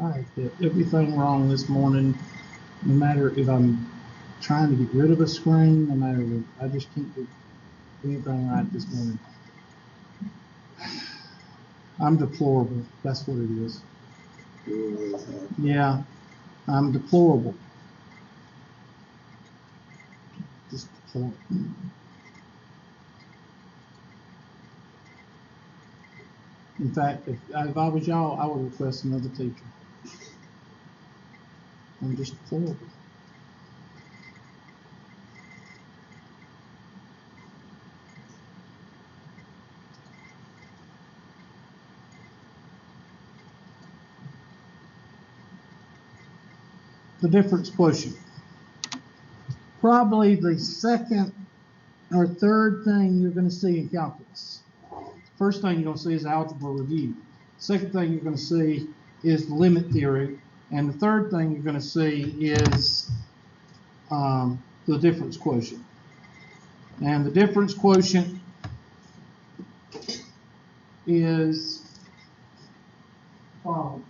I did everything wrong this morning. No matter if I'm trying to get rid of a screen, no matter what, I just can't do anything right this morning. I'm deplorable. That's what it is. Yeah, I'm deplorable. Just deplorable. In fact, if I was y'all, I would request another teacher. I'm just deplorable. The difference quotient. Probably the second or third thing you're going to see in calculus. First thing you're going to see is algebra review. Second thing you're going to see is the limit theory. And the third thing you're going to see is the difference quotient. And the difference quotient is following.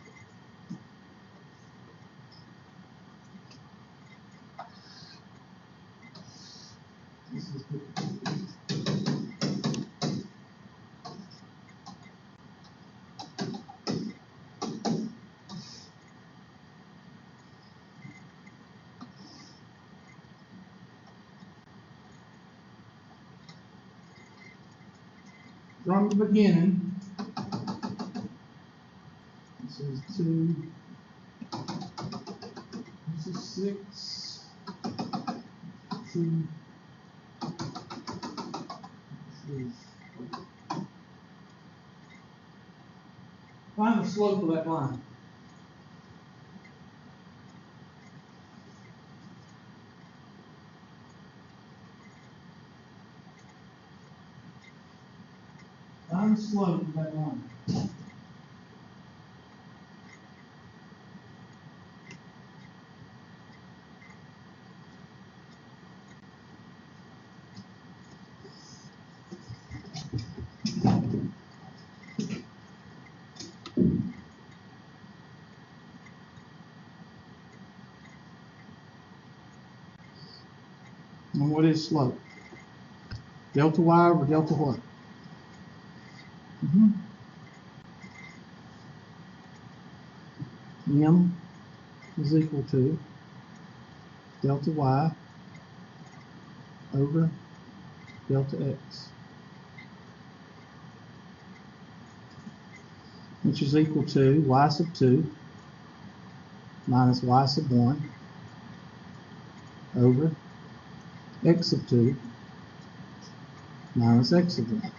From the beginning, this is 2, this is 6, 2, this is, find the slope of that line. Find the slope of that line. And what is slope? Delta y over delta what? M is equal to delta y over delta x, which is equal to y sub 2 minus y sub 1 over x sub 2 minus x sub 1.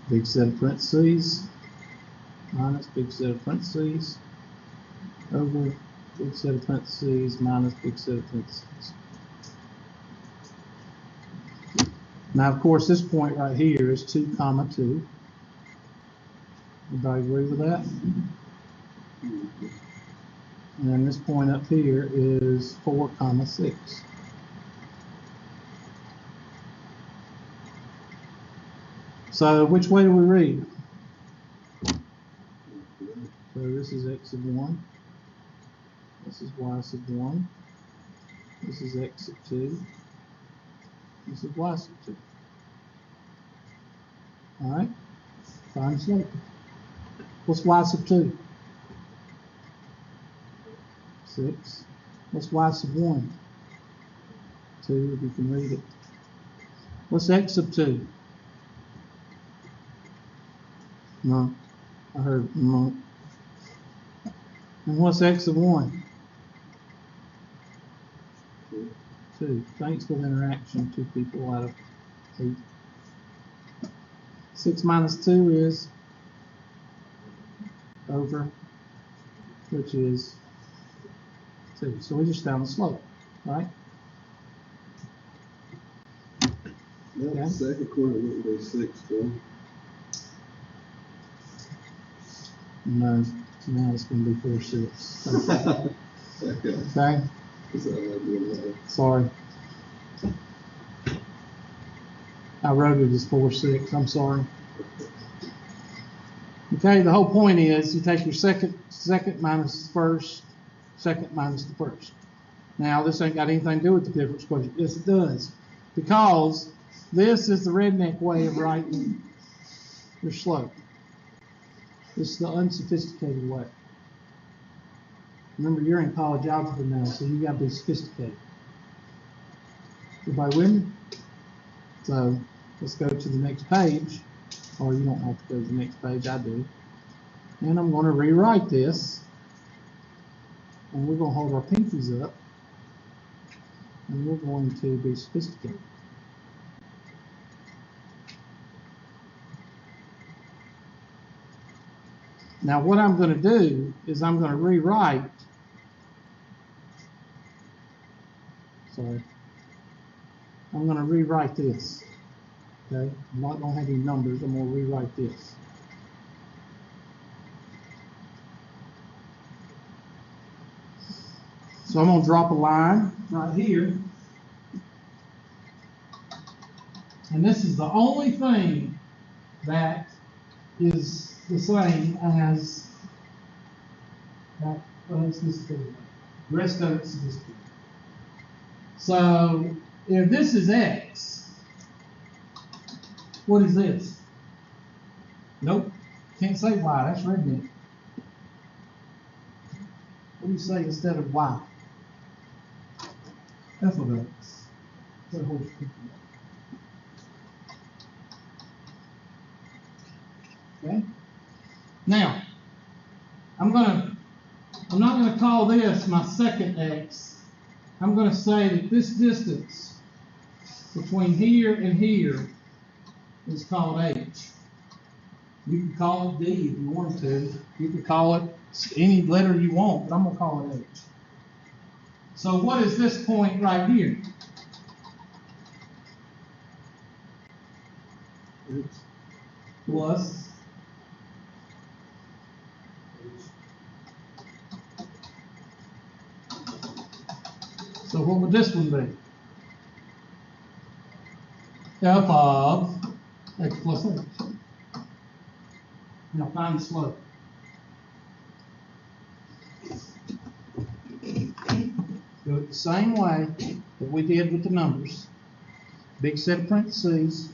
Big set of parentheses minus big set of parentheses over big set of parentheses minus big set of parentheses. Now, of course, this point right here is 2 comma 2. Everybody agree with that? And then this point up here is 4 comma 6. So which way do we read? So this is x sub 1. This is y sub 1. This is x sub 2. This is y sub 2. Alright? Find the slope. What's y sub 2? 6. What's y sub 1? 2, if you can read it. What's x sub 2? No. I heard no. And what's x sub 1? 2. Thanks for the interaction. 2 people out of 8. 6 minus 2 is over, which is 2. So we just found the slope, right? Yeah, second quarter wouldn't be 6, though. No, now it's going to be 4 6. Okay. Okay? Sorry. I wrote it as 4 6. I'm sorry. Okay, the whole point is you take your second minus the first, second minus the first. Now, this ain't got anything to do with the difference quotient. Yes, it does. Because this is the redneck way of writing your slope. This is the unsophisticated way. Remember, you're in college algebra now, so you got to be sophisticated. Everybody with me? So, let's go to the next page. Or you don't have to go to the next page, I do. And I'm going to rewrite this. And we're going to hold our pinkies up. And we're going to be sophisticated. Now what I'm going to do is I'm going to rewrite. Sorry. I'm going to rewrite this. Okay? I'm not going to have any numbers. I'm going to rewrite this. So I'm going to drop a line right here. And this is the only thing that is the same as that unsophisticated. The rest of it's sophisticated. So if this is x, what is this? Nope, can't say y, that's redneck. What do you say instead of y? F of x. Okay. Now, I'm not going to call this my second x. I'm going to say that this distance between here and here is called h. You can call it d if you want to. You can call it any letter you want, but I'm going to call it h. So what is this point right here? Plus so what would this one be? F of x plus h. Now find the slope. Do it the same way that we did with the numbers. Big set of parentheses.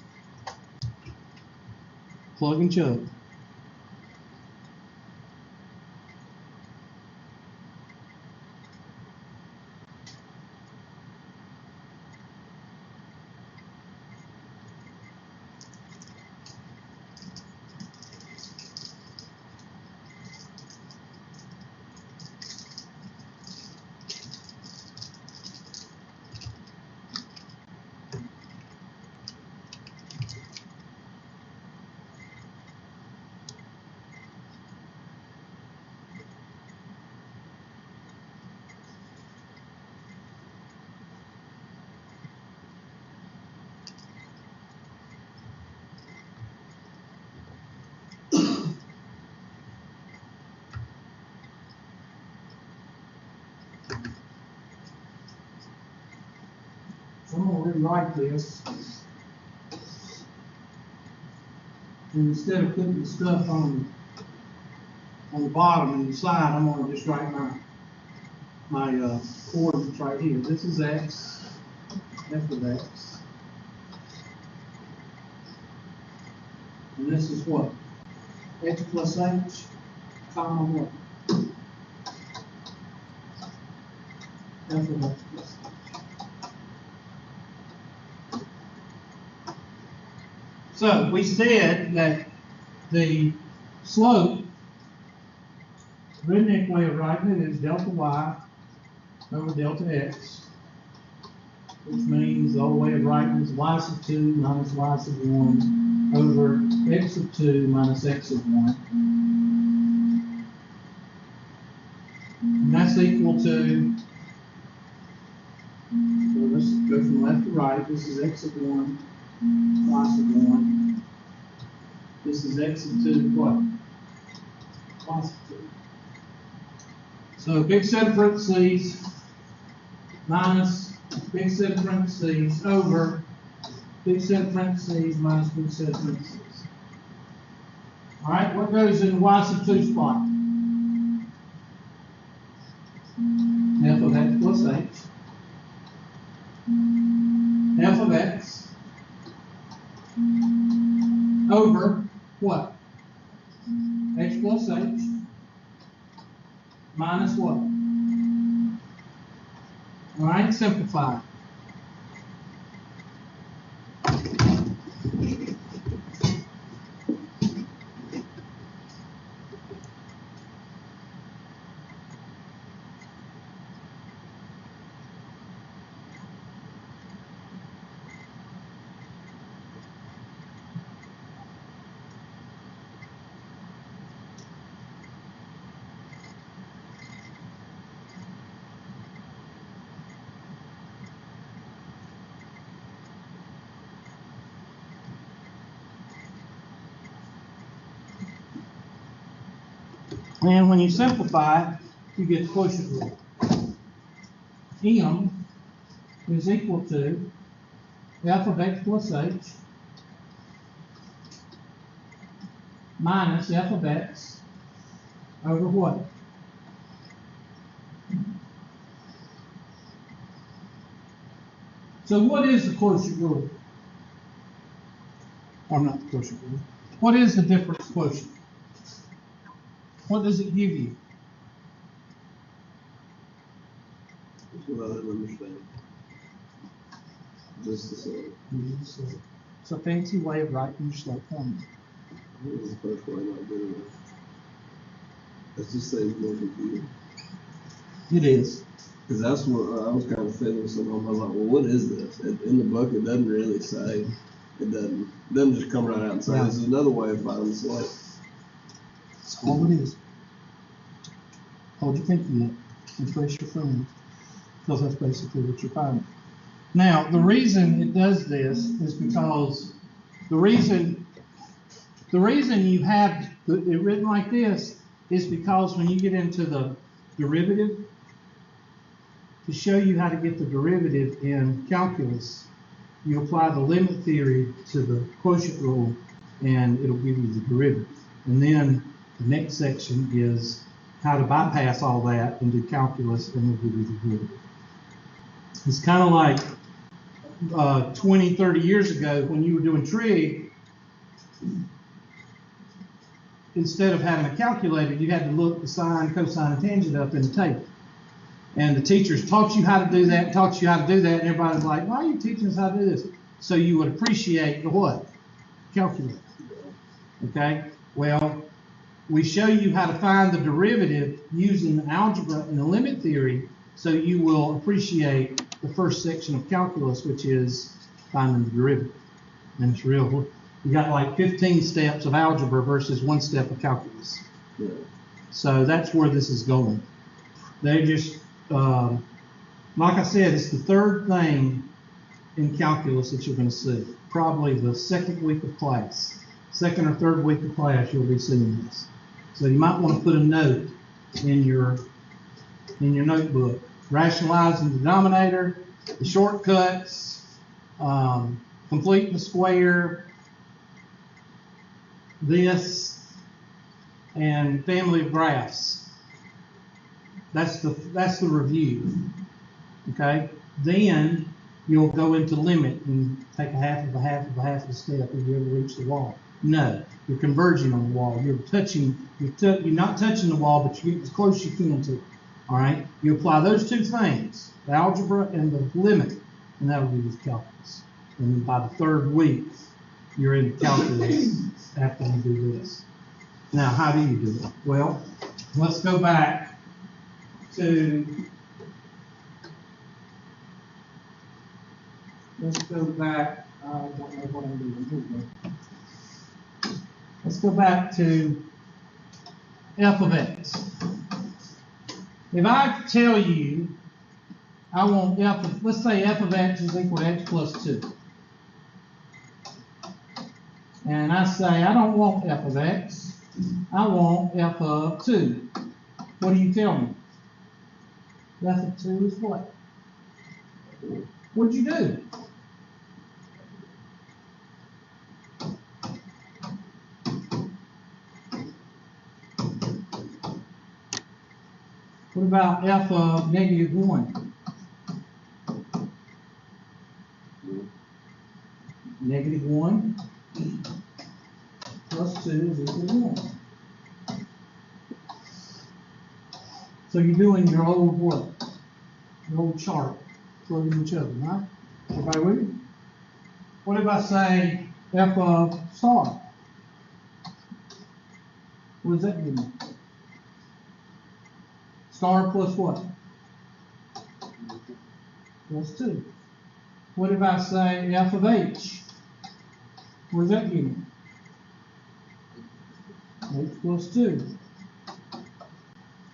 Plug and chug. So I'm going to rewrite this. And instead of putting the stuff on the bottom and the side, I'm going to just write my coordinates right here. This is x, f of x. And this is what? H plus h, comma what? F of x plus h. So we said that the slope, redneck way of writing it is delta y over delta x, which means the old way of writing is y sub 2 minus y sub 1 over x sub 2 minus x sub 1. And that's equal to, so let's go from left to right. This is x sub 1. Y sub 1. This is x sub 2, what? Y sub 2. So big set of parentheses minus big set of parentheses over big set of parentheses minus big set of parentheses. All right, what goes in the y sub 2 spot? F of x plus h. F of x over what? X plus h minus what? All right, simplify. And when you simplify it, you get the quotient rule. M is equal to f of x plus h minus f of x over what? So what is the quotient rule? Or not the quotient rule. What is the difference quotient? What does it give you? That's what I didn't understand. Just the same. It's a fancy way of writing your slope formula. This is the first one not good enough. That's just saying more confusing. It is. Because that's what I was kind of feeling something. I was like, well, what is this? In the book, it doesn't really say. It doesn't just come right out and say, Yeah. This is another way of finding the slope. That's all it is. Hold your thinking up and trace your friend, because that's basically what you're finding. Now, the reason it does this is because the reason you have it written like this is because when you get into the derivative, to show you how to get the derivative in calculus, you apply the limit theory to the quotient rule, and it'll give you the derivative. And then the next section is how to bypass all that and do calculus, and it'll give you the derivative. It's kind of like 20, 30 years ago when you were doing trig. Instead of having a calculator, you had to look the sine, cosine, and tangent up in the table. And the teachers taught you how to do that, and everybody's like, why are you teaching us how to do this? So you would appreciate the what? Calculator. Okay? Well, we show you how to find the derivative using the algebra and the limit theory, so you will appreciate the first section of calculus, which is finding the derivative. And it's real. You got like 15 steps of algebra versus 1 step of calculus. Yeah. So that's where this is going. They just, like I said, it's the third thing in calculus that you're going to see. Probably the second week of class. Second or third week of class, you'll be seeing this. So you might want to put a note in your notebook. Rationalizing the denominator, the shortcuts, completing the square, this, and family of graphs. That's the review. Okay? Then you'll go into limit and take a half of a half of a half of a step if you ever reach the wall. No, you're converging on the wall. You're not touching the wall, but you get as close as you can to it. All right? You apply those two things, the algebra and the limit, and that'll give you the calculus. And then by the third week, you're in calculus after you do this. Now, how do you do it? Well, let's go back to I don't know what I'm doing. Let's go back to f of x. If I tell you I want let's say f of x is equal to x plus 2. And I say I don't want f of x, I want f of 2. What do you tell me? F of 2 is what? What'd you do? about f of -1? -1 plus 2 is equal to 1. So you're doing your old what? Your old chart, plugging each other, right? Everybody with me? What if I say f of star? What does that give me? Star plus what? Plus 2. What if I say f of h? What does that give me? H plus 2.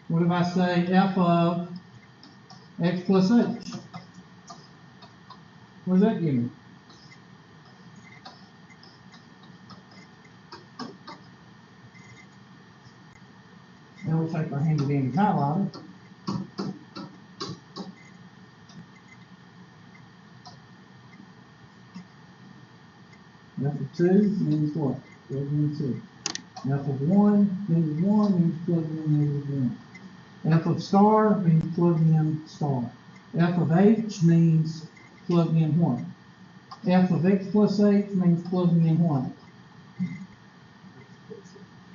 What if I say f of x plus h? What does that give me? Now we'll take our handy dandy highlighter. F of 2 means what? Plug in 2. F of 1 means 1 means plug in -1. F of star means plug in star. F of h means plug in 1. F of x plus h means plugging in 1.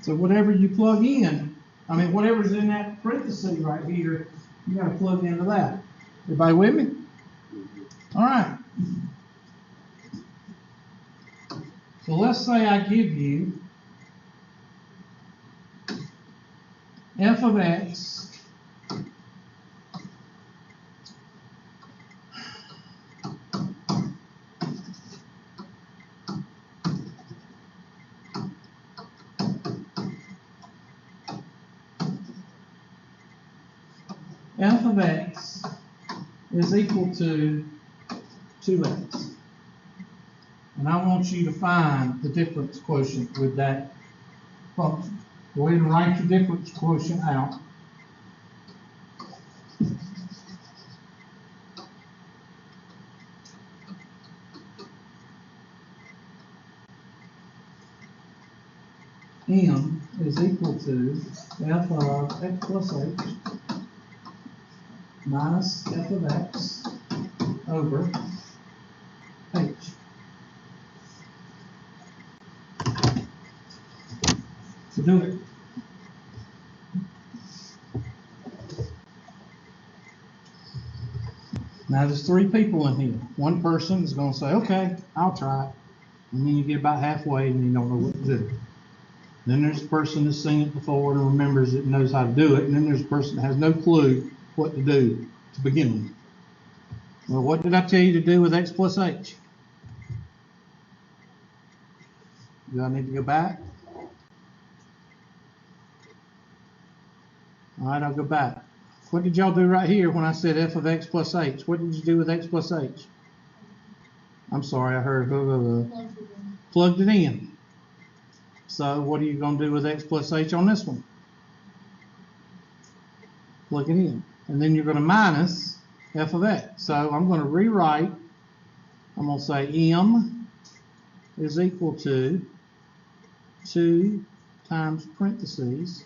So whatever you plug in, I mean whatever's in that parenthesis right here, you got to plug into that. Everybody with me? All right. So let's say I give you f of x f of x is equal to 2x. And I want you to find the difference quotient with that function. Go ahead and write your difference quotient out. M is equal to f of x plus h minus f of x over h. So do it. Now there's 3 people in here. One person is going to say, okay, I'll try it. And then you get about halfway and you don't know what to do. Then there's a person that's seen it before and remembers it and knows how to do it. And then there's a person that has no clue what to do to begin with. Well, what did I tell you to do with x plus h? Do I need to go back? All right, I'll go back. What did y'all do right here when I said f of x plus h? What did you do with x plus h? I'm sorry, I heard plugged it in. So what are you going to do with x plus h on this one? Plug it in. And then you're going to minus f of x. So I'm going to rewrite. I'm going to say m is equal to 2 times parentheses.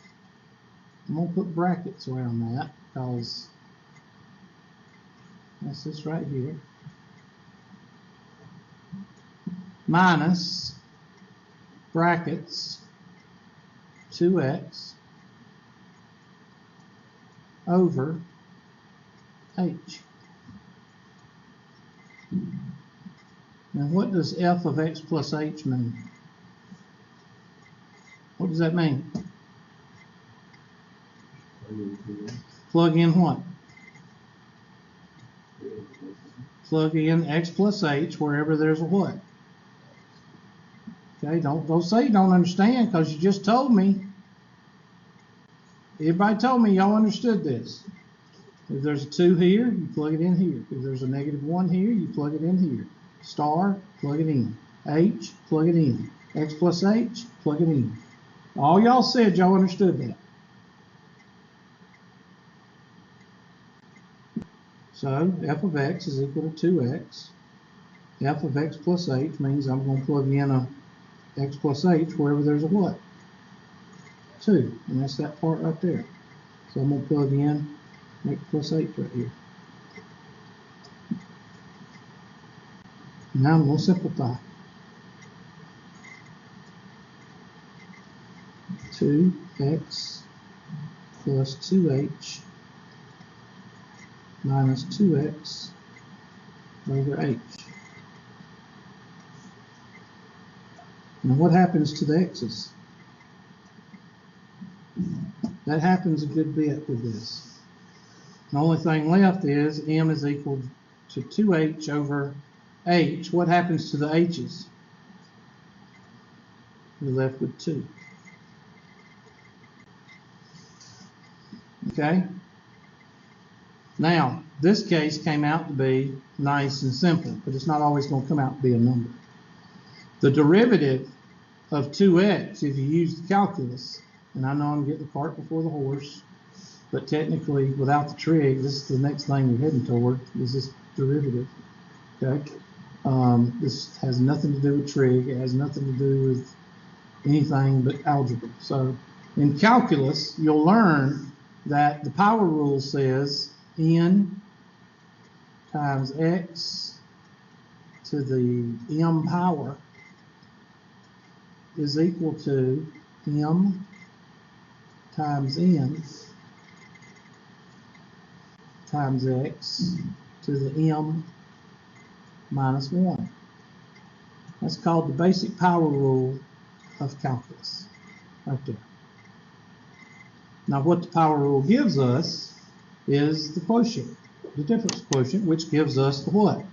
I'm going to put brackets around that because that's this right here. Minus brackets 2x over h. Now what does f of x plus h mean? What does that mean? Plug in what? Plug in x plus h wherever there's a what? Okay, don't say you don't understand because you just told me. Everybody told me y'all understood this. If there's a 2 here, you plug it in here. If there's a -1 here, you plug it in here. Star, plug it in. H, plug it in. X plus h, plug it in. All y'all said y'all understood that. So f of x is equal to 2x. F of x plus h means I'm going to plug in a x plus h wherever there's a what? 2. And that's that part right there. So I'm going to plug in Make plus 8 right here. Now I'm going to simplify. 2x plus 2h minus 2x over h. Now what happens to the x's? That happens a good bit with this. The only thing left is m is equal to 2h over h. What happens to the h's? We're left with 2. Okay? Now, this case came out to be nice and simple, but it's not always going to come out to be a number. The derivative of 2x, if you use the calculus, and I know I'm getting the cart before the horse, but technically, without the trig, this is the next thing you're heading toward, is this derivative. Okay? This has nothing to do with trig. It has nothing to do with anything but algebra. So, in calculus, you'll learn that the power rule says n times x to the m power is equal to m times n times x to the m minus 1. That's called the basic power rule of calculus, right there. Now what the power rule gives us is the quotient, the difference quotient, which gives us the what?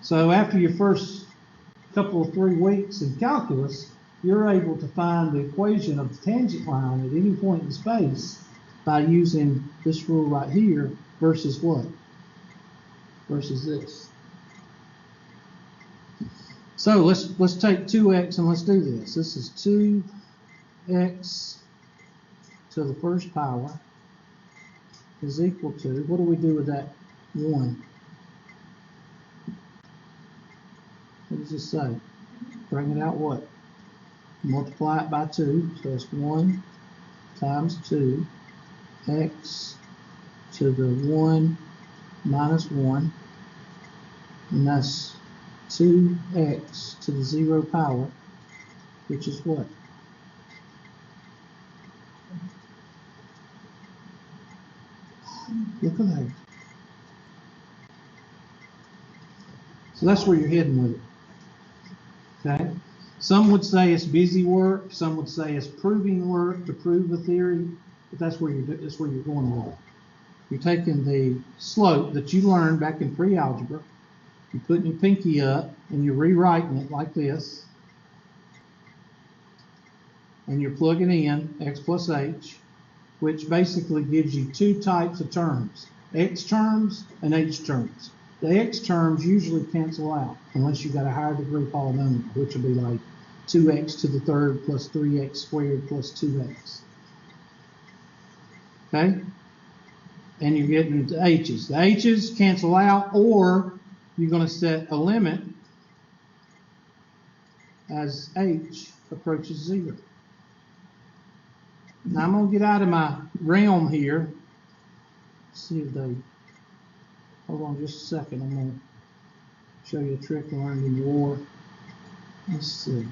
So after your first couple of 3 weeks in calculus, you're able to find the equation of the tangent line at any point in space by using this rule right here versus what? Versus this. So let's take 2x and let's do this. This is 2x to the first power is equal to, what do we do with that 1? What does this say? Bring it out what? Multiply it by 2, so it's 1 times 2, x to the 1 minus 1, and that's 2x to the 0 power, which is what? Look at that. So that's where you're heading with it. Okay? Some would say it's busy work. Some would say it's proving work to prove a theory. But that's where that's where you're going with it. You're taking the slope that you learned back in pre-algebra. You're putting your pinky up and you're rewriting it like this. And you're plugging in x plus h, which basically gives you 2 types of terms, x terms and h terms. The x terms usually cancel out unless you've got a higher degree polynomial, which will be like 2x to the third plus 3x squared plus 2x. Okay? And you're getting the h's. The h's cancel out, or you're going to set a limit as h approaches 0. Now I'm going to get out of my realm here. Let's see if they, hold on just a second. I'm going to show you a trick I learned in war. Let's see.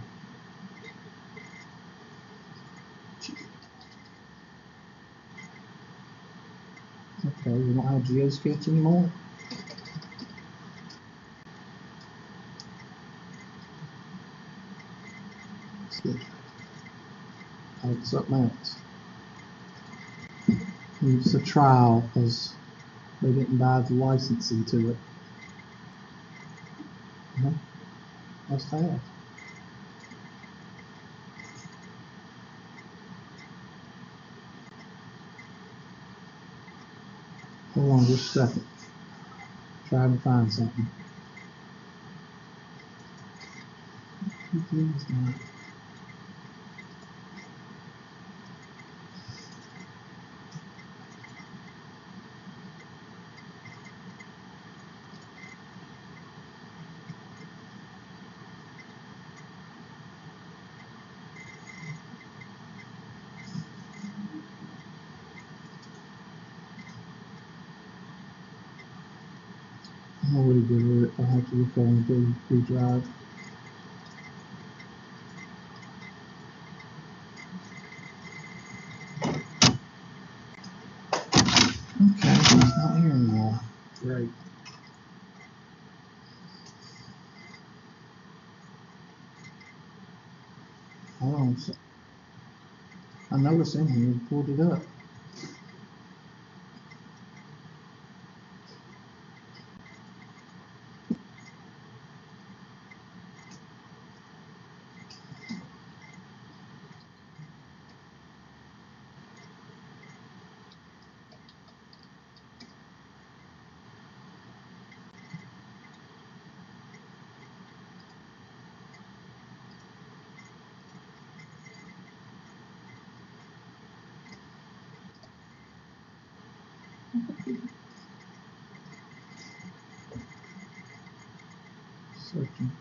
Okay, we don't have GeoSketch anymore. Let's see. Like something else. It's a trial because they didn't buy the licensing to it. Must have. Hold on just a second. Trying to find something. I'm already good with it. I'll have to look on the drive. Okay, it's not here anymore. Great. Hold on. I know it's in here. You pulled it up. Searching.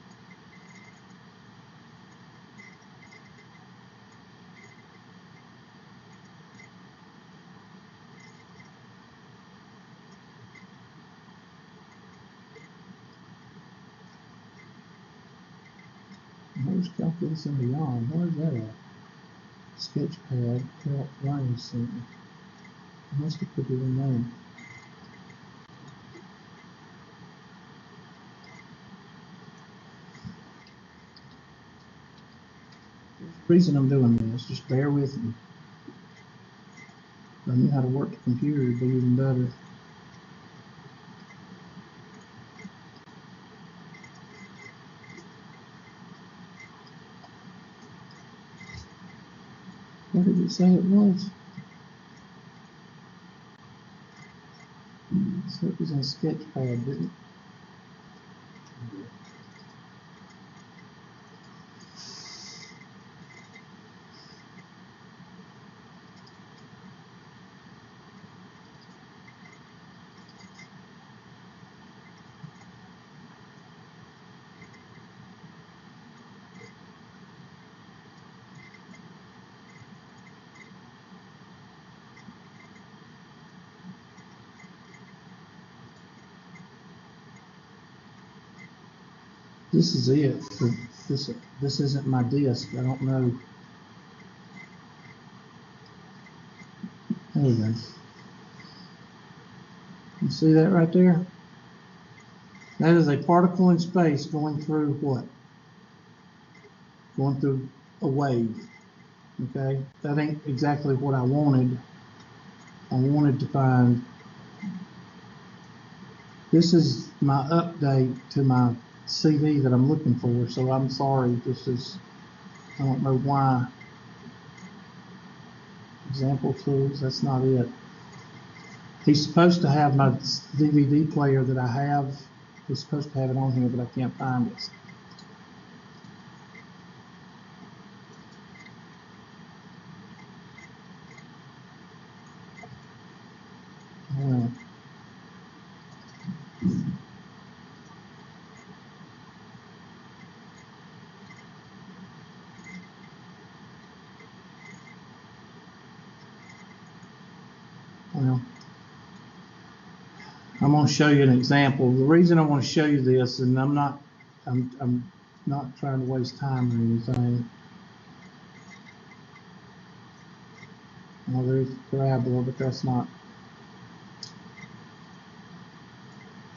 Where's Calculus and Beyond? Where's that at? Sketchpad, Calc Writing Center. I must have put it in there. The reason I'm doing this, just bear with me. If I knew how to work the computer, it'd be even better. What did it say it was? So it was in Sketchpad, didn't it? This is it. This isn't my disk. I don't know. There we go. You see that right there? That is a particle in space going through what? Going through a wave. Okay? That ain't exactly what I wanted. I wanted to find. This is my update to my CV that I'm looking for, so I'm sorry. This is, I don't know why. Example tools, that's not it. He's supposed to have my DVD player that I have. He's supposed to have it on here, but I can't find it. Well, I'm going to show you an example. The reason I want to show you this, and I'm not trying to waste time or anything. Well, there's a parabola, but that's not.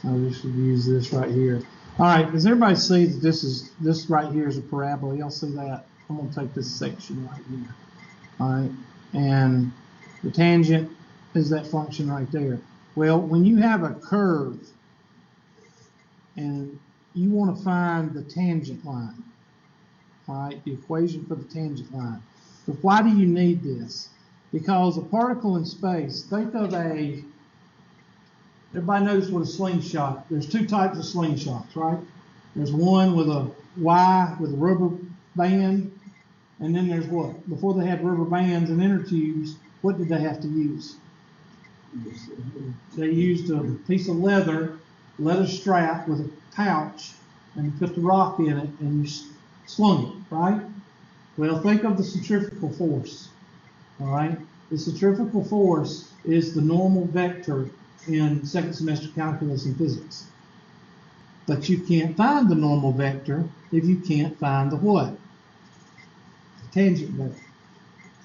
I'll just use this right here. All right, does everybody see that this right here is a parabola? Y'all see that? I'm going to take this section right here. All right, and the tangent is that function right there. Well, when you have a curve and you want to find the tangent line, all right, the equation for the tangent line. But why do you need this? Because a particle in space, think of everybody knows what a slingshot, there's two types of slingshots, right? There's one with a Y with a rubber band, and then there's what? Before they had rubber bands and inner tubes, what did they have to use? They used a piece of leather strap with a pouch, and you put the rock in it and you slung it, right? Well, think of the centrifugal force, all right? The centrifugal force is the normal vector in second semester calculus and physics. But you can't find the normal vector if you can't find the what? The tangent vector.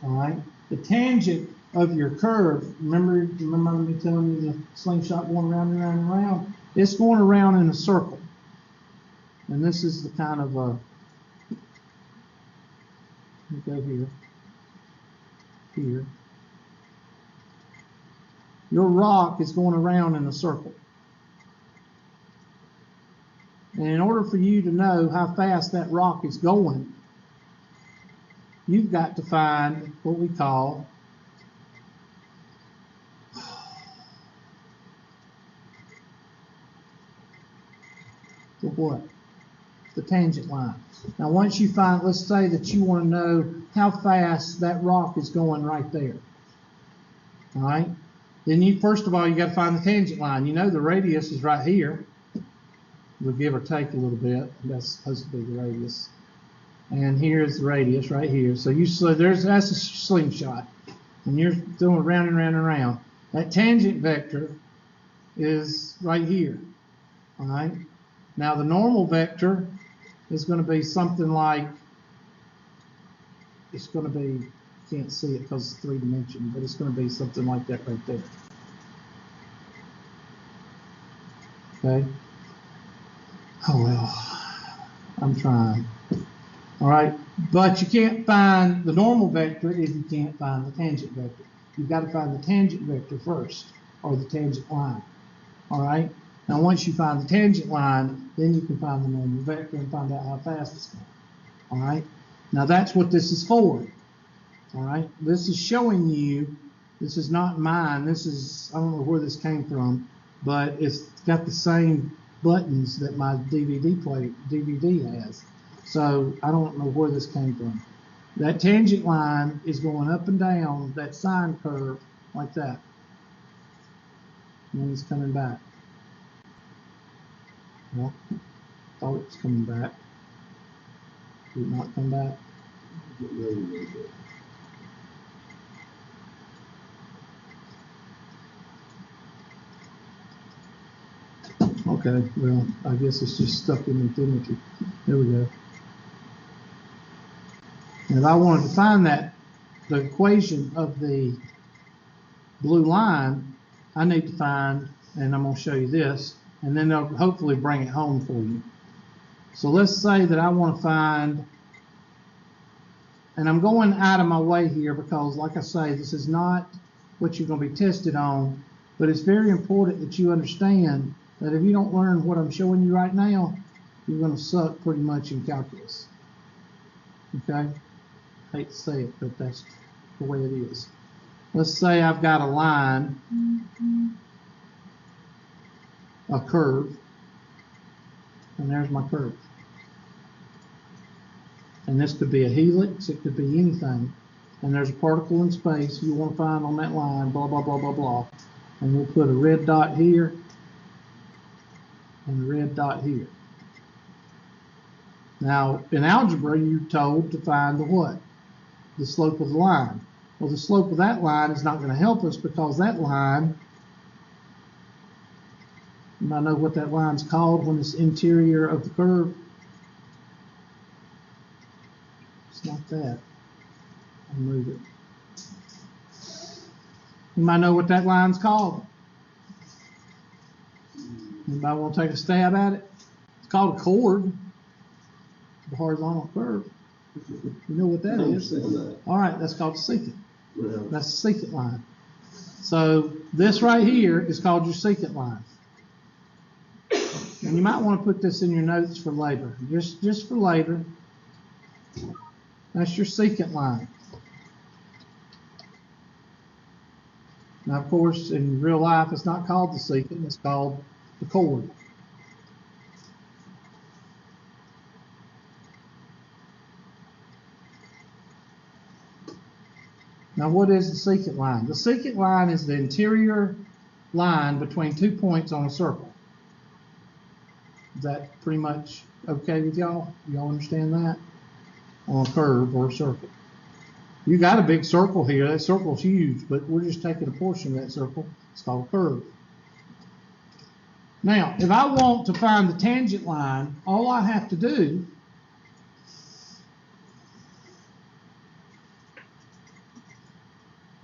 All right? The tangent of your curve, remember me telling you the slingshot going around and around and around? It's going around in a circle. And this is the kind of a, let me go here, here. Your rock is going around in a circle. And in order for you to know how fast that rock is going, you've got to find what we call the what? The tangent line. Now once you find, let's say that you want to know how fast that rock is going right there. All right? Then you, first of all, you got to find the tangent line. You know the radius is right here. We'll give or take a little bit. That's supposed to be the radius. And here's the radius right here. So that's a slingshot. And you're going around and around and around. That tangent vector is right here. All right? Now the normal vector is going to be something like, it's going to be, you can't see it because it's 3-dimensional, but it's going to be something like that right there. Okay? Oh well, I'm trying. All right, but you can't find the normal vector if you can't find the tangent vector. You've got to find the tangent vector first, or the tangent line. All right? Now once you find the tangent line, then you can find the normal vector and find out how fast it's going. All right? Now that's what this is for. All right? This is showing you, this is not mine, this is, I don't know where this came from, but it's got the same buttons that my DVD has. So I don't know where this came from. That tangent line is going up and down that sine curve like that. And then it's coming back. Well, thought it was coming back. Did it not come back? Okay, well, I guess it's just stuck in infinity. There we go. And if I wanted to find that, the equation of the blue line, I need to find, and I'm going to show you this, and then they'll hopefully bring it home for you. So let's say that I want to find, and I'm going out of my way here because, like I say, this is not what you're going to be tested on, but it's very important that you understand that if you don't learn what I'm showing you right now, you're going to suck pretty much in calculus. Okay? I hate to say it, but that's the way it is. Let's say I've got a line, a curve, and there's my curve. And this could be a helix, it could be anything. And there's a particle in space you want to find on that line, blah, blah, blah, blah, blah. And we'll put a red dot here and a red dot here. Now, in algebra, you're told to find the what? The slope of the line. Well, the slope of that line is not going to help us because that line, you might know what that line's called when it's interior of the curve. It's not that. I'll move it. You might know what that line's called. Anybody want to take a stab at it? It's called a chord. The horizontal curve. You know what that is? All right, that's called the secant. Yeah. That's the secant line. So this right here is called your secant line. And you might want to put this in your notes for later. Just for later. That's your secant line. Now, of course, in real life, it's not called the secant. It's called the chord. Now, what is the secant line? The secant line is the interior line between 2 points on a circle. Is that pretty much okay with y'all? Y'all understand that? On a curve or a circle. You got a big circle here. That circle's huge, but we're just taking a portion of that circle. It's called a curve. Now, if I want to find the tangent line, all I have to do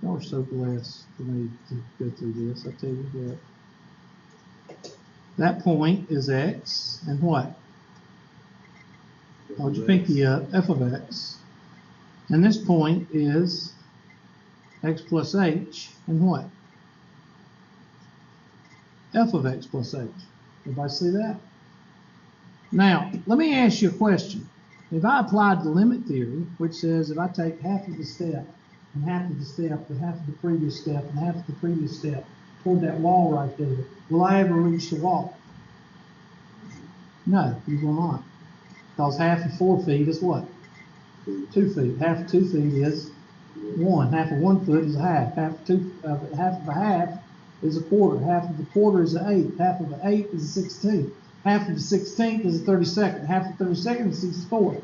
y'all are so blessed for me to go through this. I tell you what. That point is x, and what? Hold your pinky up, f of x. And this point is x plus h, and what? F of x plus h. Everybody see that? Now, let me ask you a question. If I applied the limit theory, which says if I take half of the step, and half of the step, and half of the previous step, and half of the previous step, toward that wall right there, will I ever reach the wall? No, you will not. Because half of 4 feet is what? 2 feet. Half of 2 feet is 1. Half of 1 foot is a half. Half of a half is a quarter. Half of a quarter is an eighth. Half of an eighth is a 16th. Half of the 16th is a 32nd. Half of the 32nd is a 64th.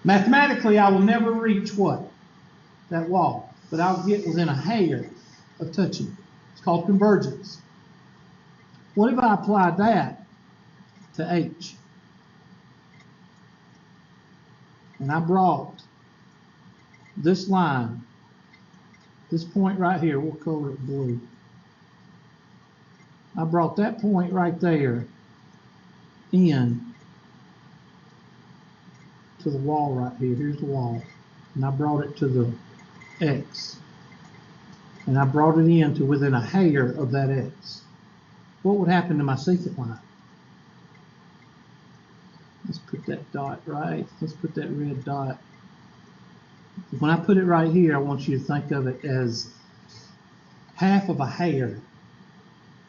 Mathematically, I will never reach what? That wall. But I'll get within a hair of touching it. It's called convergence. What if I applied that to h? And I brought this line, this point right here, we'll color it blue. I brought that point right there in to the wall right here. Here's the wall. And I brought it to the x. And I brought it in to within a hair of that x. What would happen to my secant line? Let's put that dot right. Let's put that red dot. When I put it right here, I want you to think of it as half of a hair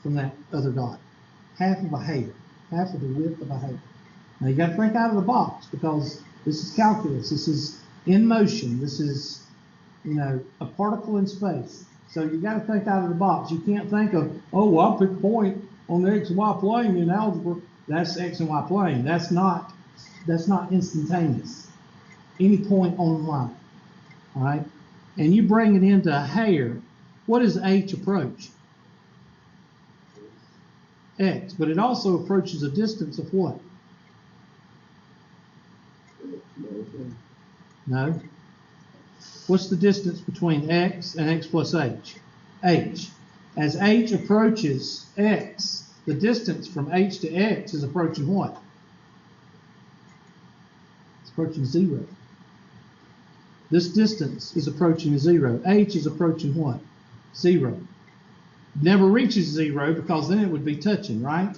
from that other dot. Half of a hair. Half of the width of a hair. Now you got to think out of the box because this is calculus. This is in motion. This is, a particle in space. So you got to think out of the box. You can't think of, oh, well, I'll pick a point on the x and y plane in algebra. That's x and y plane. That's not instantaneous. Any point on the line. All right? And you bring it into a hair. What does h approach? X. But it also approaches a distance of what? No. What's the distance between x and x plus h? H. As h approaches x, the distance from h to x is approaching what? It's approaching 0. This distance is approaching 0. H is approaching what? 0. Never reaches 0 because then it would be touching, right?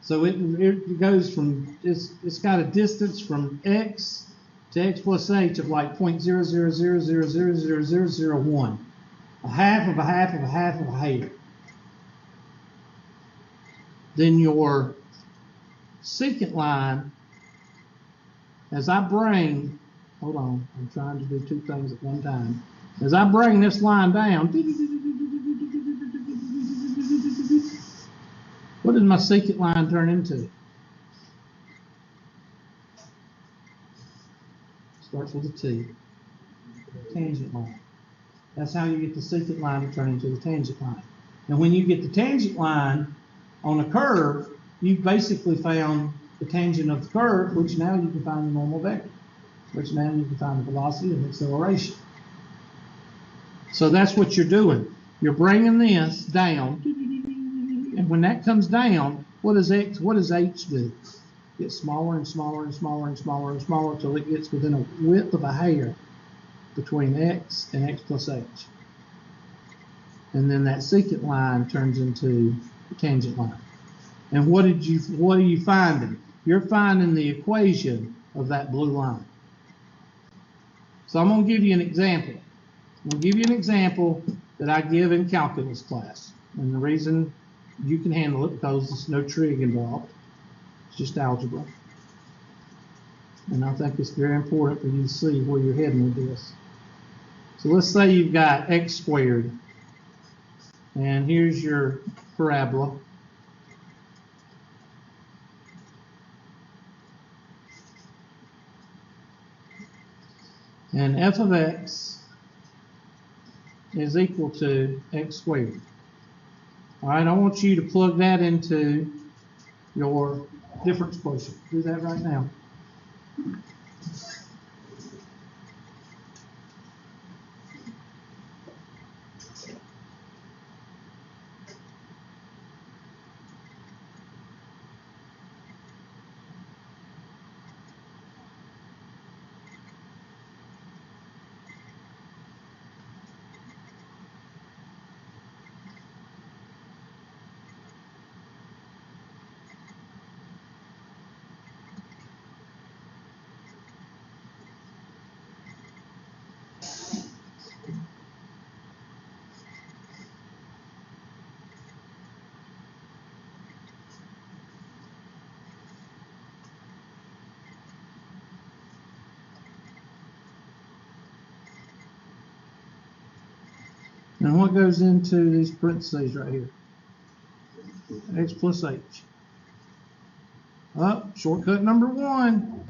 So it goes from, it's got a distance from x to x plus h of like 0.000000001. A half of a half of a half of a hair. Then your secant line, as I bring, hold on, I'm trying to do two things at one time. As I bring this line down, what does my secant line turn into? Starts with a T. Tangent line. That's how you get the secant line to turn into the tangent line. And when you get the tangent line on a curve, you've basically found the tangent of the curve, which now you can find the normal vector, which now you can find the velocity and acceleration. So that's what you're doing. You're bringing this down, and when that comes down, what does h do? It gets smaller and smaller and smaller and smaller and smaller until it gets within a width of a hair between x and x plus h. And then that secant line turns into the tangent line. And what are you finding? You're finding the equation of that blue line. So I'm going to give you an example. I'm going to give you an example that I give in calculus class. And the reason you can handle it because there's no trig involved. It's just algebra. And I think it's very important for you to see where you're heading with this. So let's say you've got x squared. And here's your parabola. And f of x is equal to x squared. All right, I want you to plug that into your difference quotient. Do that right now. And what goes into these parentheses right here? X plus H. Shortcut number 1.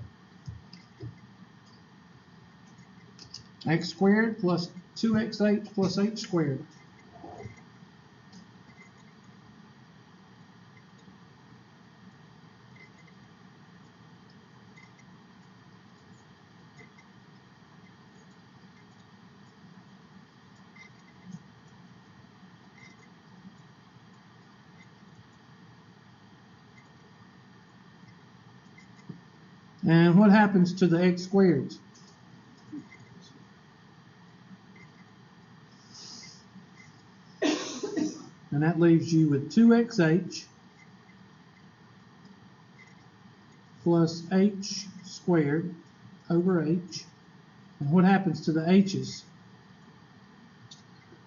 X squared plus 2xh plus h squared. And what happens to the x squareds? And that leaves you with 2xh plus h squared over h. And what happens to the h's?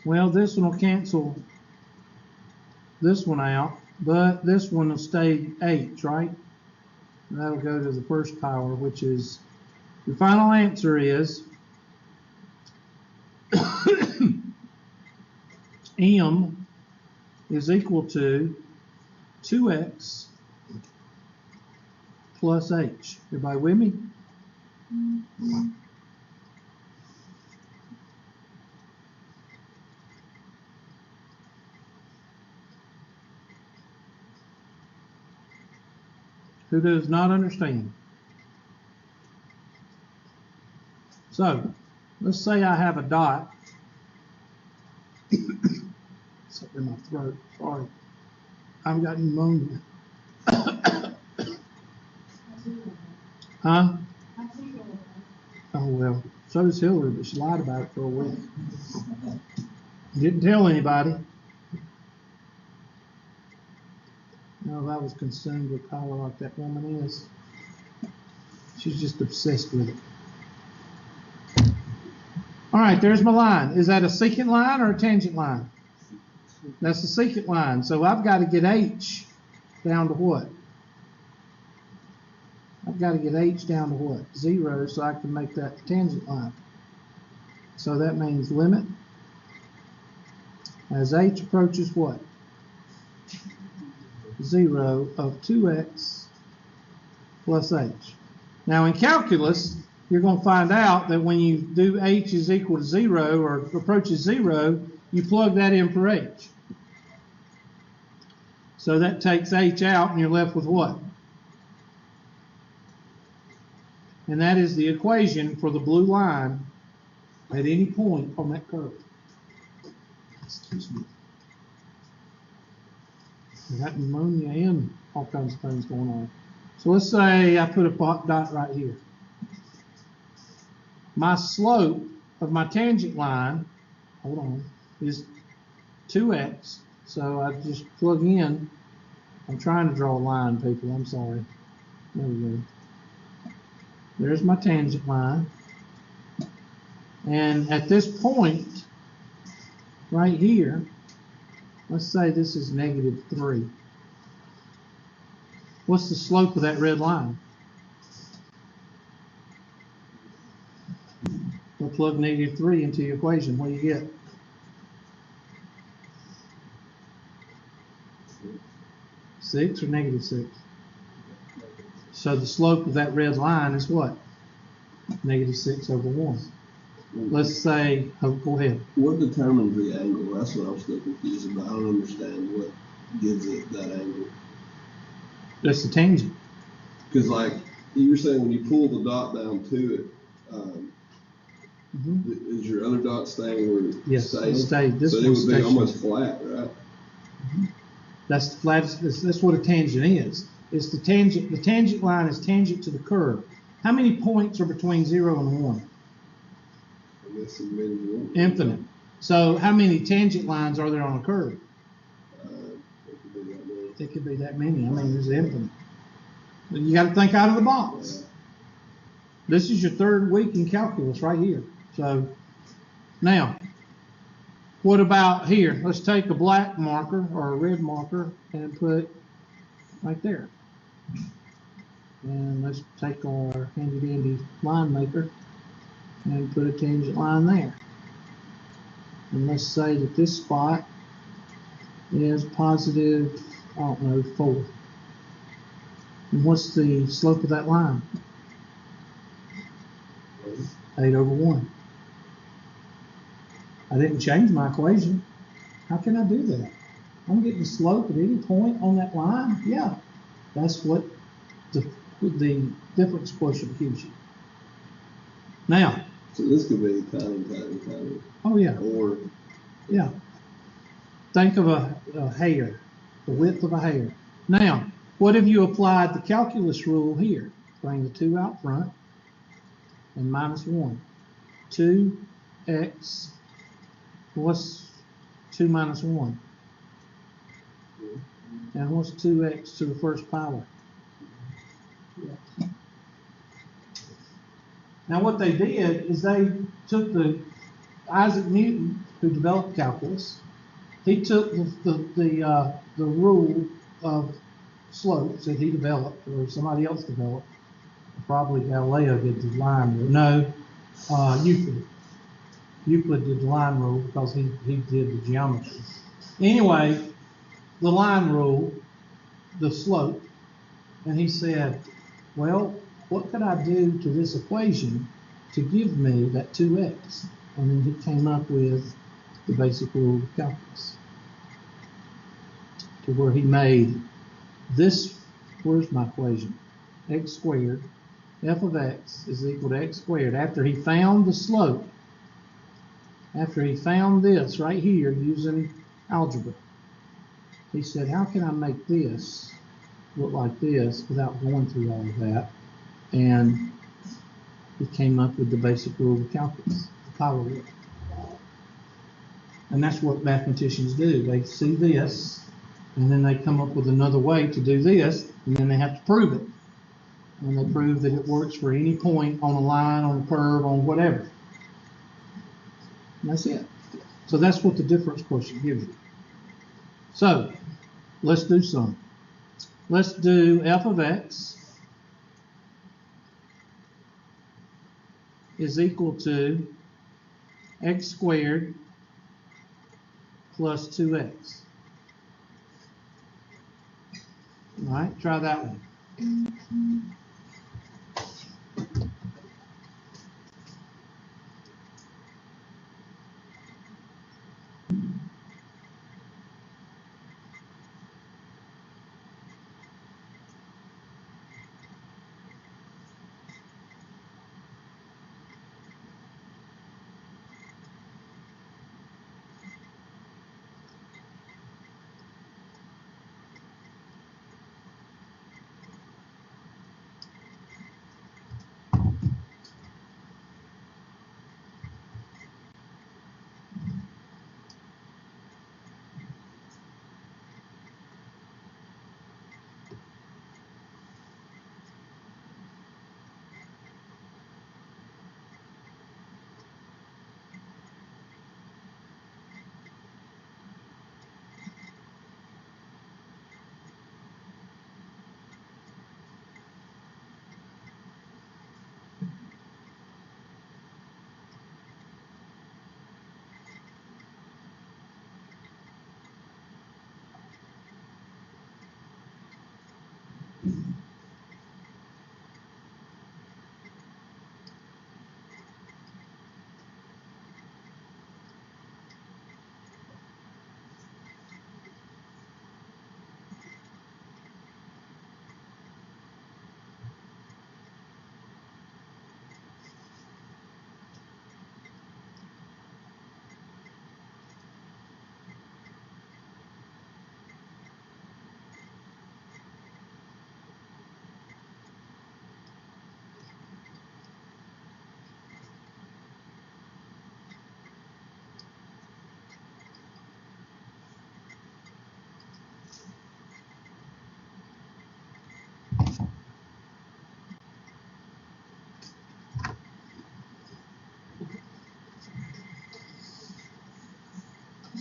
Well, this one will cancel this one out, but this one will stay h, right? And that'll go to the first power, which is, your final answer is m is equal to 2x plus h. Everybody with me? Who does not understand? So, let's say I have a dot. Something in my throat. Sorry. I've got pneumonia. Huh? Oh, well. So does Hillary, but she lied about it for a week. Didn't tell anybody. No, if I was consumed with power like that woman is. She's just obsessed with it. All right, there's my line. Is that a secant line or a tangent line? That's the secant line. So I've got to get h down to what? I've got to get h down to what? 0, so I can make that tangent line. So that means limit as h approaches what? 0 of 2x plus h. Now in calculus, you're going to find out that when you do h is equal to 0 or approaches 0, you plug that in for h. So that takes h out and you're left with what? And that is the equation for the blue line at any point on that curve. Excuse me. I got pneumonia and all kinds of things going on. So let's say I put a dot right here. My slope of my tangent line, hold on, is 2x. So I just plug in. I'm trying to draw a line, people. I'm sorry. There we go. There's my tangent line. And at this point, right here, let's say this is -3. What's the slope of that red line? We'll plug -3 into the equation. What do you get? 6 or -6? So the slope of that red line is what? -6 over 1. let's say, oh, go ahead. What determines the angle? That's what I'm still confused about. I don't understand what gives it that angle. That's the tangent. Because, like, you were saying when you pull the dot down to it, is your other dot staying where it's Yes, it stayed. This so it one's would be stationary. almost flat, right? That's the flattest. That's what a tangent is. It's the tangent. The tangent line is tangent to the curve. How many points are between 0 and 1? I guess it means one. Infinite. So how many tangent lines are there on a curve? It could be that many. It could be that many. I mean, there's infinite. But you got to think out of the box. This is your third week in calculus right here. So now, what about here? Let's take a black marker or a red marker and put right there. And let's take our handy dandy line maker and put a tangent line there. And let's say that this spot is positive, I don't know, 4. And what's the slope of that line? 8 over 1. I didn't change my equation. How can I do that? I'm getting the slope at any point on that line? Yeah, that's what the difference quotient gives you. Now, so this could be tiny. oh yeah, Or yeah. Think of a hair, the width of a hair. Now, what have you applied the calculus rule here? Bring the 2 out front and minus 1. 2x, what's 2 minus 1? And what's 2x to the first power? Now what they did is they took the Isaac Newton, who developed calculus. He took the rule of slopes that he developed, or somebody else developed. Probably Galileo did the line rule. No, Euclid. Euclid did the line rule because he did the geometry. Anyway, the line rule, the slope, and he said, well, what could I do to this equation to give me that 2x? And then he came up with the basic rule of calculus, to where he made this, where's my equation? X squared, f of x is equal to x squared. After he found the slope, after he found this right here using algebra, he said, how can I make this look like this without going through all of that? And he came up with the basic rule of calculus, the power rule. And that's what mathematicians do. They see this, and then they come up with another way to do this, and then they have to prove it. And they prove that it works for any point on a line, on a curve, on whatever. And that's it. So that's what the difference quotient gives you. So let's do some. Let's do f of x is equal to x squared plus 2x. All right, try that one.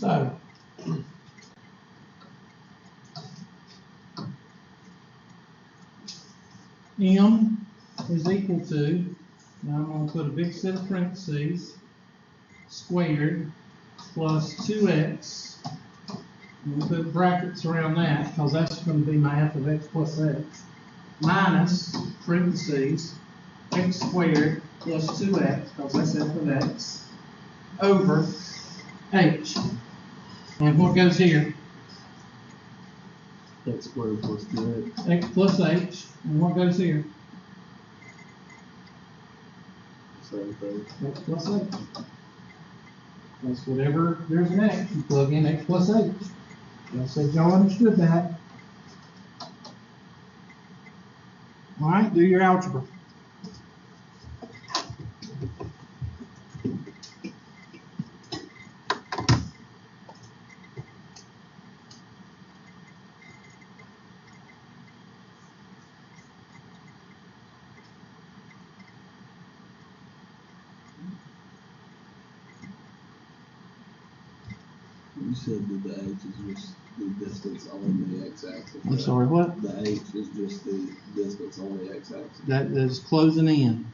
So, M is equal to, now I'm going to put a big set of parentheses, squared plus 2x. I'm going to put brackets around that because that's going to be my f of x plus x, minus parentheses x squared plus 2x, because that's f of x, over h. And what goes here? X squared plus 2x. X plus h. And what goes here? Same thing. X plus h. That's whatever there's an x, you plug in x plus h. I said y'all understood that. All right, do your algebra. You said that the h is just the distance on the x-axis. I'm sorry, what? The h is just the distance on the x-axis. That is closing in.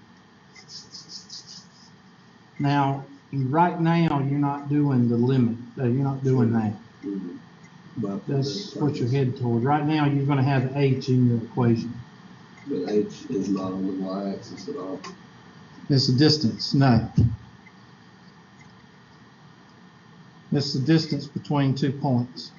Now, right now, you're not doing the limit. You're not doing that. Mm-hmm. But That's what you're headed toward. Right now, you're going to have h in your equation. But h is not on the y-axis at all. It's the distance. No. It's the distance between 2 points.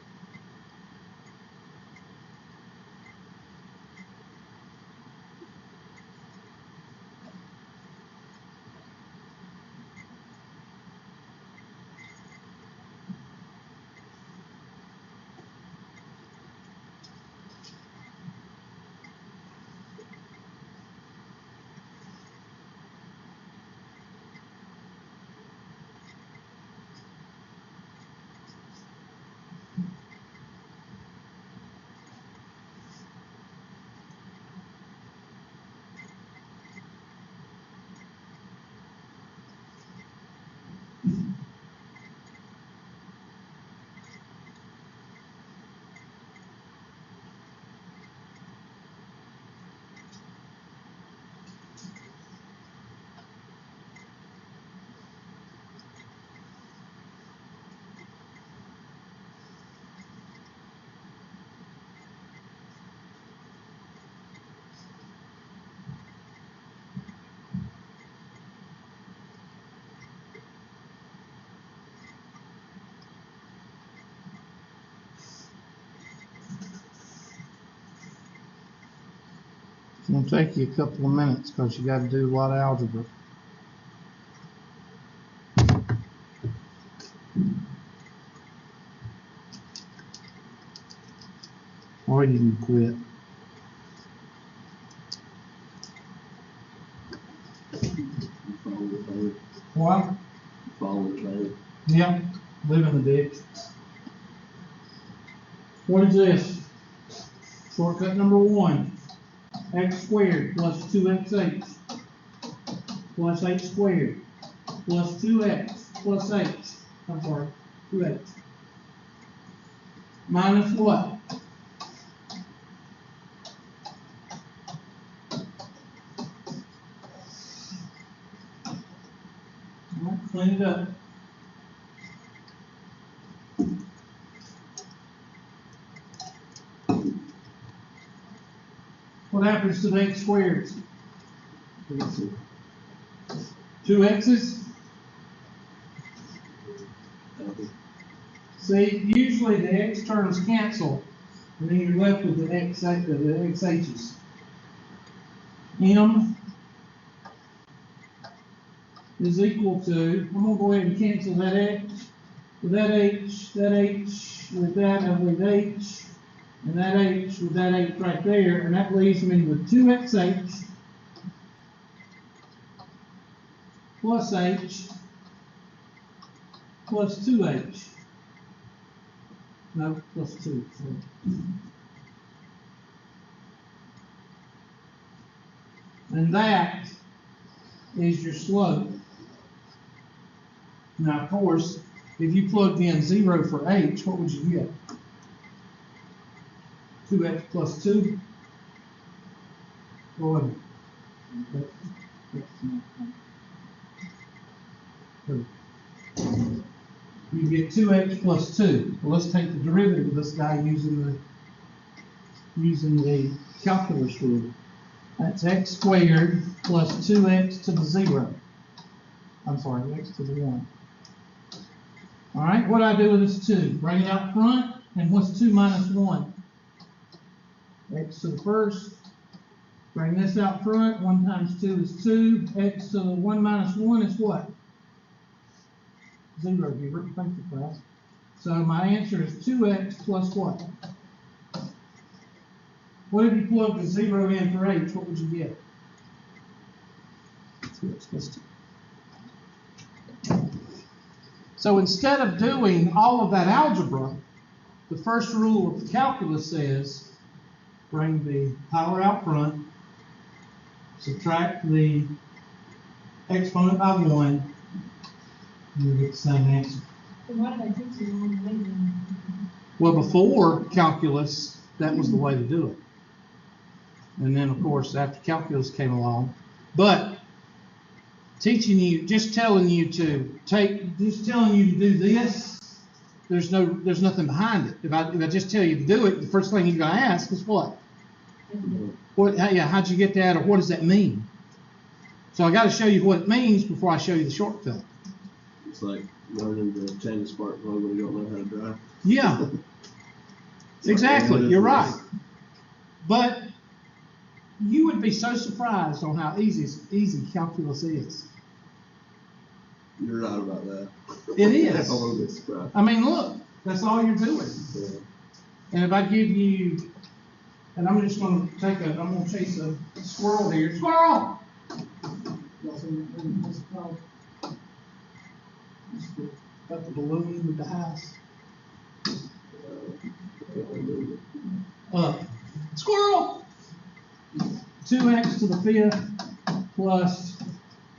It's going to take you a couple of minutes because you got to do a lot of algebra. Or you can quit. What? Following thing. Yep. Live in the ditch. What is this? Shortcut number 1. X squared plus 2xh plus h squared plus 2x plus h. I'm sorry, 2h. Minus what? All right, clean it up. What happens to the x squared? 2 x's? See, usually the x terms cancel, and then you're left with the xh's. M is equal to, I'm going to go ahead and cancel that x with that h, with that, and with h, and that h with that h right there, and that leaves me with 2xh plus h plus 2h. No, plus 2. Sorry. And that is your slope. Now, of course, if you plugged in 0 for h, what would you get? 2x plus 2? What would it? You get 2x plus 2. Well, let's take the derivative of this guy using the calculus rule. That's x squared plus 2x to the 0. I'm sorry, x to the 1. All right, what do I do with this 2? Bring it out front, and what's 2 minus 1? X to the first. Bring this out front. 1 times 2 is 2. X to the 1 minus 1 is what? 0, Hubert. Thank you, class. So my answer is 2x plus what? What if you plug the 0 in for h? What would you get? 2x plus 2. So instead of doing all of that algebra, the first rule of the calculus says, bring the power out front, subtract the exponent by 1, you get the same answer. So why did I teach you on the way? Well, before calculus, that was the way to do it. And then, of course, after calculus came along. But teaching you, just telling you to do this, there's nothing behind it. If I just tell you to do it, the first thing you're going to ask is what? How'd you get that, or what does that mean? So I got to show you what it means before I show you the shortcut. It's like learning to change a spark plug when you don't know how to drive. Yeah, exactly. You're right. But you would be so surprised on how easy calculus is. You're right about that. It is. I won't be surprised. I mean, look, that's all you're doing. Yeah. And if I give you, and I'm just going to I'm going to chase a squirrel here. Squirrel! Got the balloon with the house. Squirrel! 2x to the 5th plus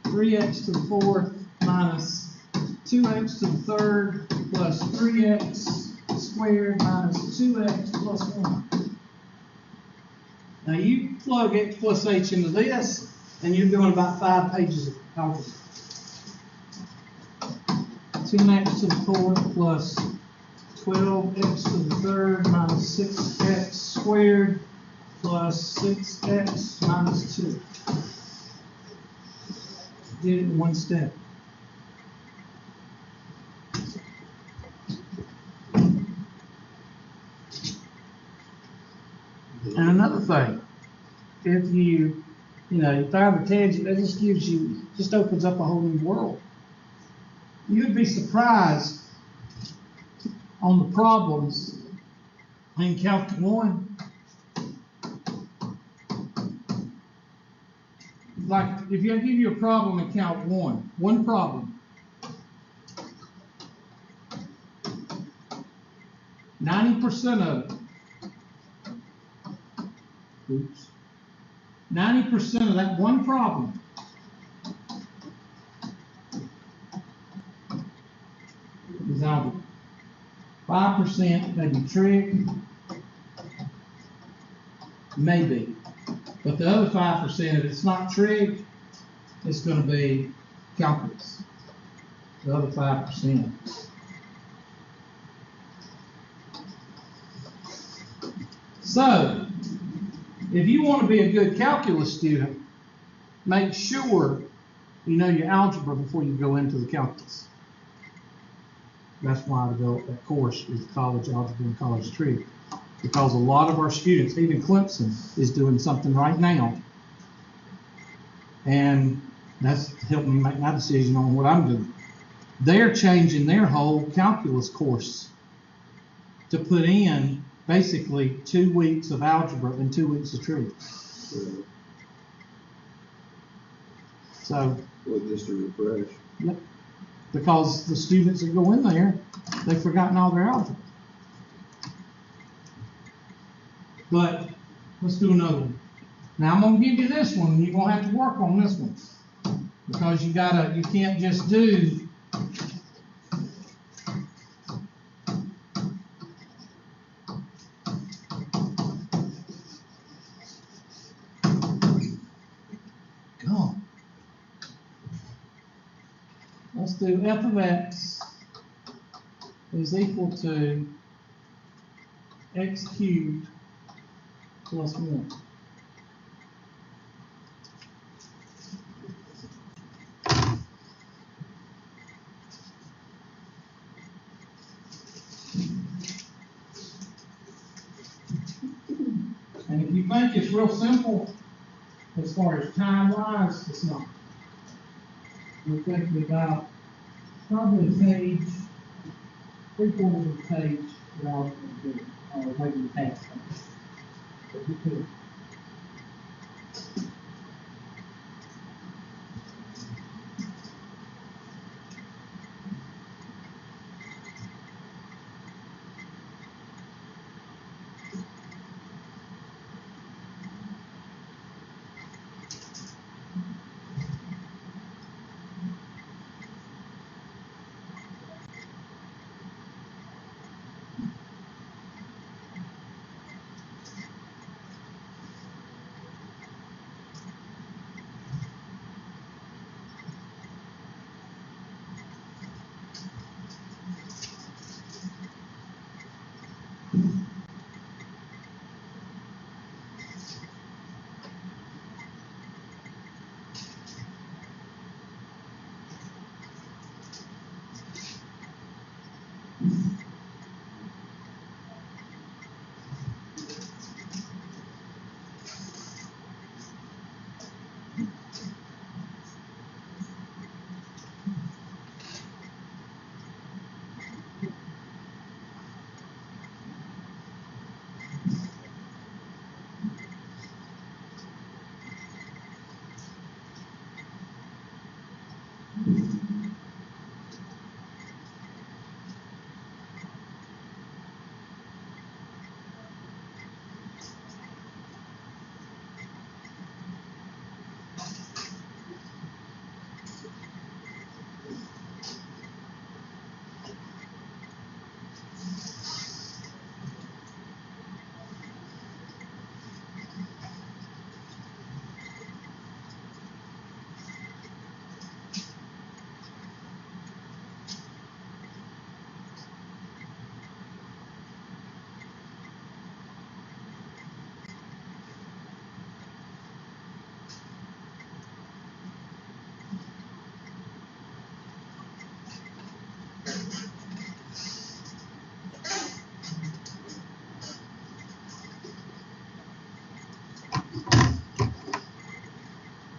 3x to the 4th minus 2x to the 3rd plus 3x squared minus 2x plus 1. Now you plug x plus h into this, and you're doing about 5 pages of algebra. 10x to the 4th plus 12x to the 3rd minus 6x squared plus 6x minus 2. Did it in one step. And another thing, if you found the tangent, that just opens up a whole new world. You'd be surprised on the problems in Calc 1. Like, if I give you a problem in Calc 1, one problem, 90% of it, 90% of that one problem is algebra. 5% maybe trig, maybe. But the other 5%, if it's not trig, it's going to be calculus. The other 5%. So, if you want to be a good calculus student, make sure you know your algebra before you go into the calculus. That's why I developed that course with college algebra and college trig. Because a lot of our students, even Clemson, is doing something right now. And that's helped me make my decision on what I'm doing. They're changing their whole calculus course to put in basically 2 weeks of algebra and 2 weeks of trig. So, well, just to refresh. Yep. Because the students that go in there, they've forgotten all their algebra. But let's do another one. Now I'm going to give you this one, and you're going to have to work on this one, because you can't just do let's do f of x is equal to x cubed plus 1. And if you think it's real simple, as far as time-wise, it's not. We're thinking about probably a page, 3/4 of a page without it, or maybe half. But you could.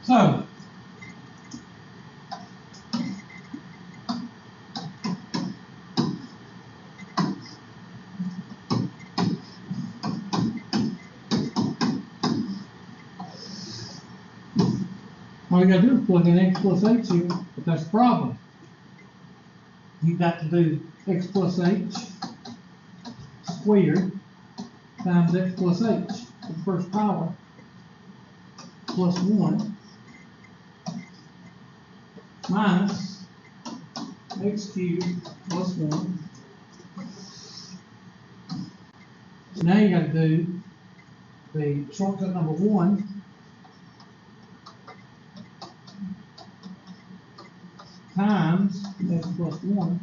So, all you gotta do is plug in x plus h here, but that's the problem. You've got to do x plus h squared times x plus h, the first power, plus 1, minus x cubed plus 1. So now you got to do the shortcut number 1 times x plus 1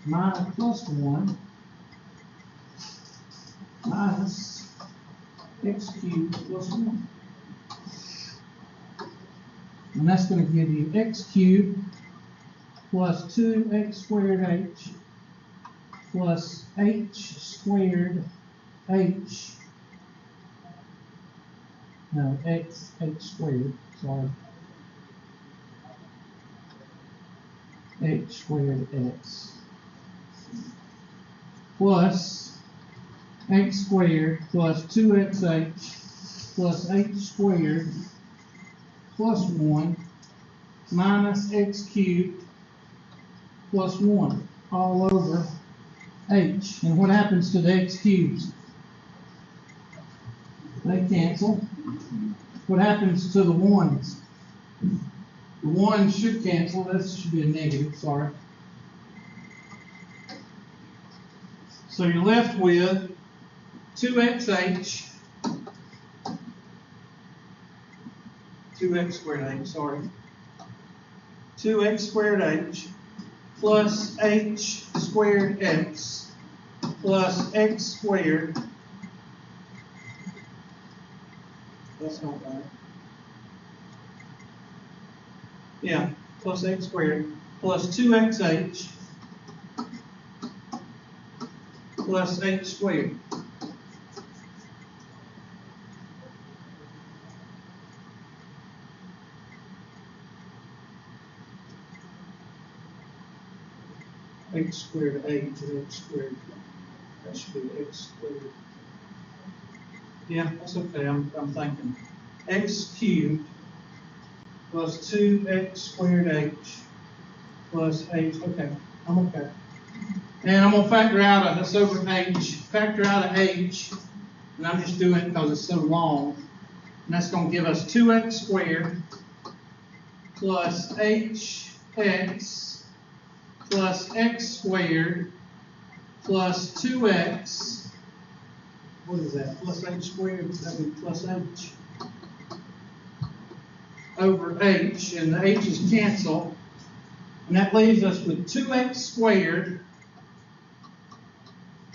minus plus 1 minus x cubed plus 1. And that's going to give you x cubed plus 2x squared h plus h squared h, no, x squared, sorry, h squared x plus x squared plus 2xh plus h squared plus 1 minus x cubed plus 1 all over h. And what happens to the x cubes? They cancel. What happens to the 1s? The 1 should cancel. This should be a negative, sorry. So you're left with 2xh, 2x squared h, sorry, 2x squared h plus h squared x plus x squared. That's not right. Yeah, plus x squared plus 2xh plus h squared. H squared h and x squared. That should be x squared. Yeah, that's okay. I'm thinking x cubed plus 2x squared h plus h. Okay, I'm okay. And I'm gonna factor out of this over h. Factor out of h, and I'm just doing it because it's so long. And that's gonna give us 2x squared plus hx plus x squared plus 2x. What is that? Plus h squared. That would be plus h over h, and the h's cancel, and that leaves us with 2x squared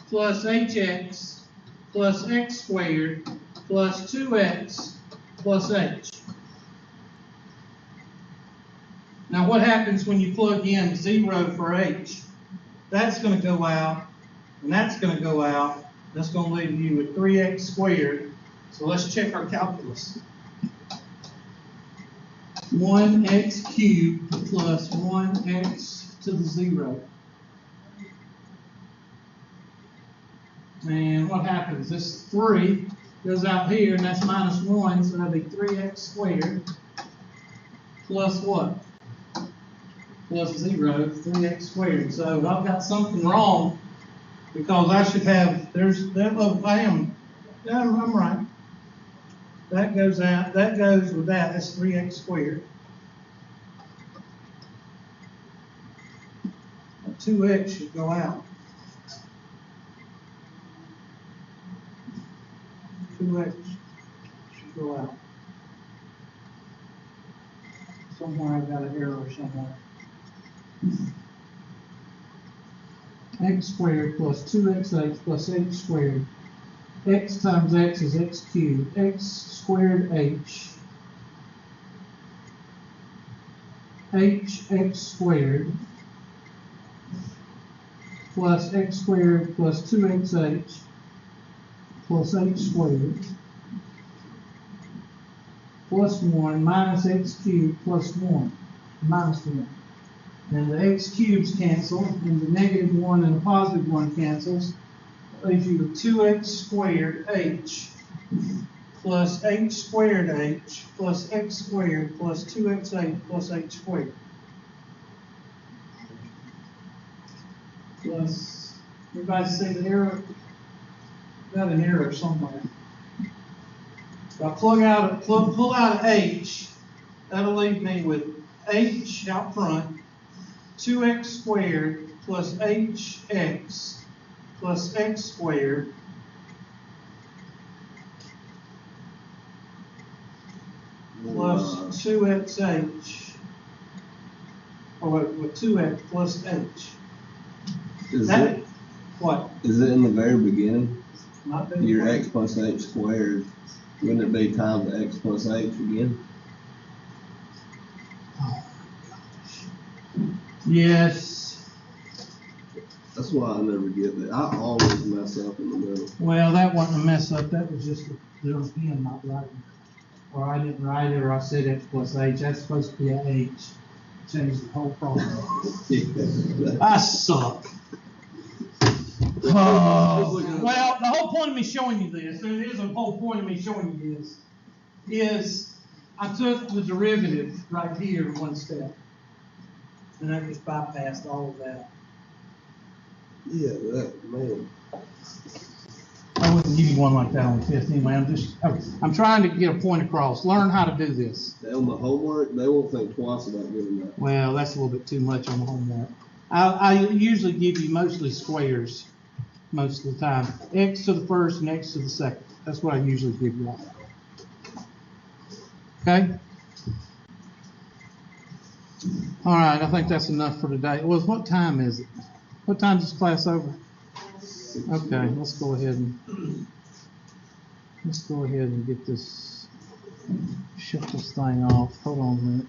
plus hx plus x squared plus 2x plus h. Now what happens when you plug in 0 for h? That's going to go out, and that's going to go out. That's going to leave you with 3x squared. So let's check our calculus. 1x cubed plus 1x to the 0. And what happens? This 3 goes out here, and that's minus 1, so that'll be 3x squared plus what? Plus 0, 3x squared. So I've got something wrong, because I should have, I'm right. That goes out, that goes with that, that's 3x squared. 2x should go out. 2x should go out. Somewhere I've got an error somewhere. X squared plus 2xh plus h squared. X times x is x cubed. X squared h. X squared plus x squared plus 2xh plus h squared plus 1 minus x cubed plus 1 minus 1. And the x cubes cancel, and the negative 1 and the positive 1 cancels. That leaves you with 2x squared h plus h squared h plus x squared plus 2xh plus h squared. Plus, everybody see the error? Got an error somewhere. If I pull out of h, that'll leave me with h out front, 2x squared plus hx plus x squared plus 2xh, or with 2x plus h. Is it in the very beginning? Your x plus h squared, wouldn't it be times x plus h again? Oh my gosh. Yes. That's why I never get that. I always mess up in the middle. Well, that wasn't a mess up. That was just the pen not writing. Or I didn't write it, or I said x plus h. That's supposed to be a h. Changed the whole problem. I suck. Oh, well, the whole point of me showing you this, there is a whole point of me showing you this, is I took the derivative right here in one step. And I just bypassed all of that. Yeah, man. I wouldn't give you one like that on the fifth anyway. I'm trying to get a point across. Learn how to do this. On the homework, they won't think twice about giving that. Well, that's a little bit too much on the homework. I usually give you mostly squares most of the time. X to the first and x to the second. That's what I usually give you all. Okay? All right, I think that's enough for today. Well, what time is it? What time is class over? Okay, let's go ahead and get this, shut this thing off. Hold on a minute.